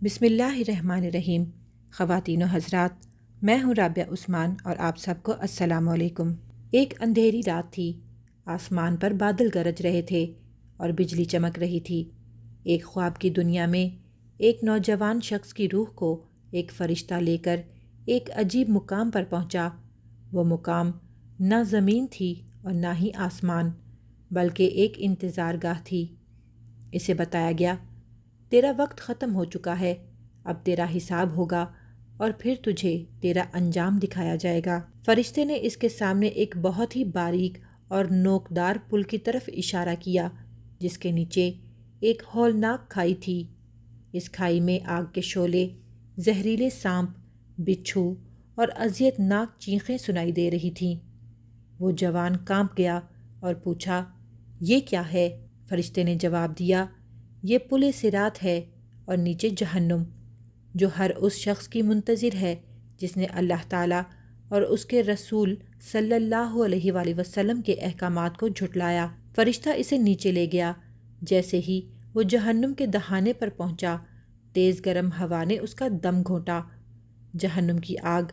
بسم اللہ الرحمن الرحیم۔ خواتین و حضرات، میں ہوں رابعہ عثمان اور آپ سب کو السلام علیکم۔ ایک اندھیری رات تھی، آسمان پر بادل گرج رہے تھے اور بجلی چمک رہی تھی۔ ایک خواب کی دنیا میں ایک نوجوان شخص کی روح کو ایک فرشتہ لے کر ایک عجیب مقام پر پہنچا۔ وہ مقام نہ زمین تھی اور نہ ہی آسمان، بلکہ ایک انتظار گاہ تھی۔ اسے بتایا گیا، تیرا وقت ختم ہو چکا ہے، اب تیرا حساب ہوگا اور پھر تجھے تیرا انجام دکھایا جائے گا۔ فرشتے نے اس کے سامنے ایک بہت ہی باریک اور نوکدار پل کی طرف اشارہ کیا، جس کے نیچے ایک ہولناک کھائی تھی۔ اس کھائی میں آگ کے شعلے، زہریلے سانپ، بچھو اور اذیت ناک چیخیں سنائی دے رہی تھیں۔ وہ جوان کانپ گیا اور پوچھا، یہ کیا ہے؟ فرشتے نے جواب دیا، یہ پل صراط ہے اور نیچے جہنم، جو ہر اس شخص کی منتظر ہے جس نے اللہ تعالیٰ اور اس کے رسول صلی اللہ علیہ وآلہ وسلم کے احکامات کو جھٹلایا۔ فرشتہ اسے نیچے لے گیا۔ جیسے ہی وہ جہنم کے دہانے پر پہنچا، تیز گرم ہوا نے اس کا دم گھونٹا۔ جہنم کی آگ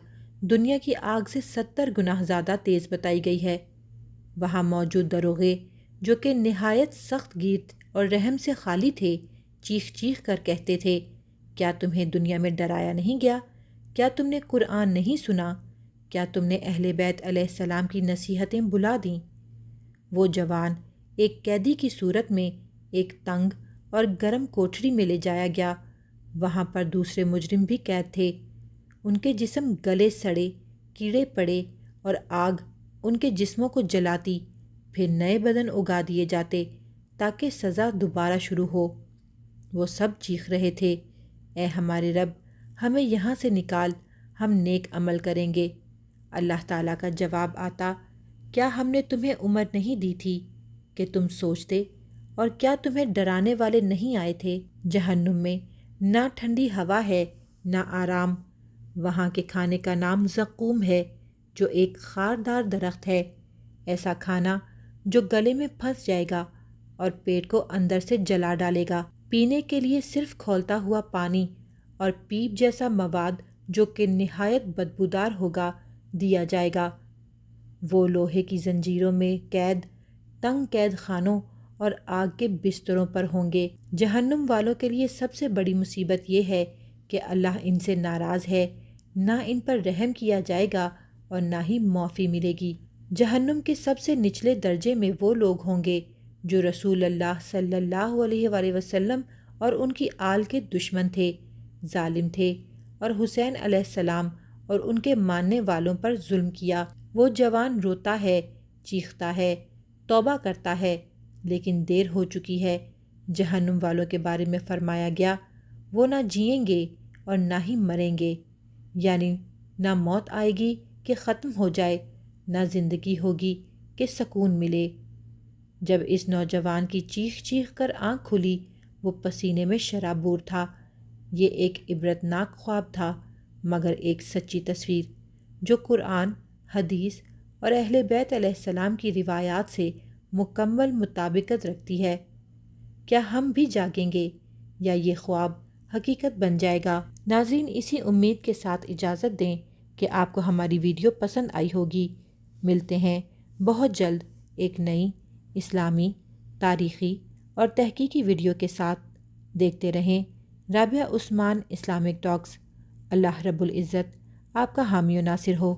دنیا کی آگ سے 70 گنا زیادہ تیز بتائی گئی ہے۔ وہاں موجود دروغے، جو کہ نہایت سخت گیر اور رحم سے خالی تھے، چیخ چیخ کر کہتے تھے، کیا تمہیں دنیا میں ڈرایا نہیں گیا؟ کیا تم نے قرآن نہیں سنا؟ کیا تم نے اہل بیت علیہ السلام کی نصیحتیں بھلا دیں؟ وہ جوان ایک قیدی کی صورت میں ایک تنگ اور گرم کوٹھری میں لے جایا گیا۔ وہاں پر دوسرے مجرم بھی قید تھے۔ ان کے جسم گلے سڑے، کیڑے پڑے اور آگ ان کے جسموں کو جلاتی، پھر نئے بدن اگا دیے جاتے تاکہ سزا دوبارہ شروع ہو۔ وہ سب چیخ رہے تھے، اے ہمارے رب، ہمیں یہاں سے نکال، ہم نیک عمل کریں گے۔ اللہ تعالیٰ کا جواب آتا، کیا ہم نے تمہیں عمر نہیں دی تھی کہ تم سوچتے، اور کیا تمہیں ڈرانے والے نہیں آئے تھے؟ جہنم میں نہ ٹھنڈی ہوا ہے نہ آرام۔ وہاں کے کھانے کا نام زقوم ہے، جو ایک خاردار درخت ہے، ایسا کھانا جو گلے میں پھنس جائے گا اور پیٹ کو اندر سے جلا ڈالے گا۔ پینے کے لیے صرف کھولتا ہوا پانی اور پیپ جیسا مواد جو کہ نہایت بدبودار ہوگا دیا جائے گا۔ وہ لوہے کی زنجیروں میں قید، تنگ قید خانوں اور آگ کے بستروں پر ہوں گے۔ جہنم والوں کے لیے سب سے بڑی مصیبت یہ ہے کہ اللہ ان سے ناراض ہے، نہ ان پر رحم کیا جائے گا اور نہ ہی معافی ملے گی۔ جہنم کے سب سے نچلے درجے میں وہ لوگ ہوں گے جو رسول اللہ صلی اللہ علیہ وآلہ وسلم اور ان کی آل کے دشمن تھے، ظالم تھے اور حسین علیہ السلام اور ان کے ماننے والوں پر ظلم کیا۔ وہ جوان روتا ہے، چیختا ہے، توبہ کرتا ہے، لیکن دیر ہو چکی ہے۔ جہنم والوں کے بارے میں فرمایا گیا، وہ نہ جئیں گے اور نہ ہی مریں گے، یعنی نہ موت آئے گی کہ ختم ہو جائے، نہ زندگی ہوگی کہ سکون ملے۔ جب اس نوجوان کی چیخ چیخ کر آنکھ کھلی، وہ پسینے میں شرابور تھا۔ یہ ایک عبرتناک خواب تھا، مگر ایک سچی تصویر جو قرآن، حدیث اور اہل بیت علیہ السلام کی روایات سے مکمل مطابقت رکھتی ہے۔ کیا ہم بھی جاگیں گے یا یہ خواب حقیقت بن جائے گا؟ ناظرین، اسی امید کے ساتھ اجازت دیں کہ آپ کو ہماری ویڈیو پسند آئی ہوگی۔ ملتے ہیں بہت جلد ایک نئی اسلامی، تاریخی اور تحقیقی ویڈیو کے ساتھ۔ دیکھتے رہیں رابعہ عثمان اسلامک ٹاکس۔ اللہ رب العزت آپ کا حامی و ناصر ہو۔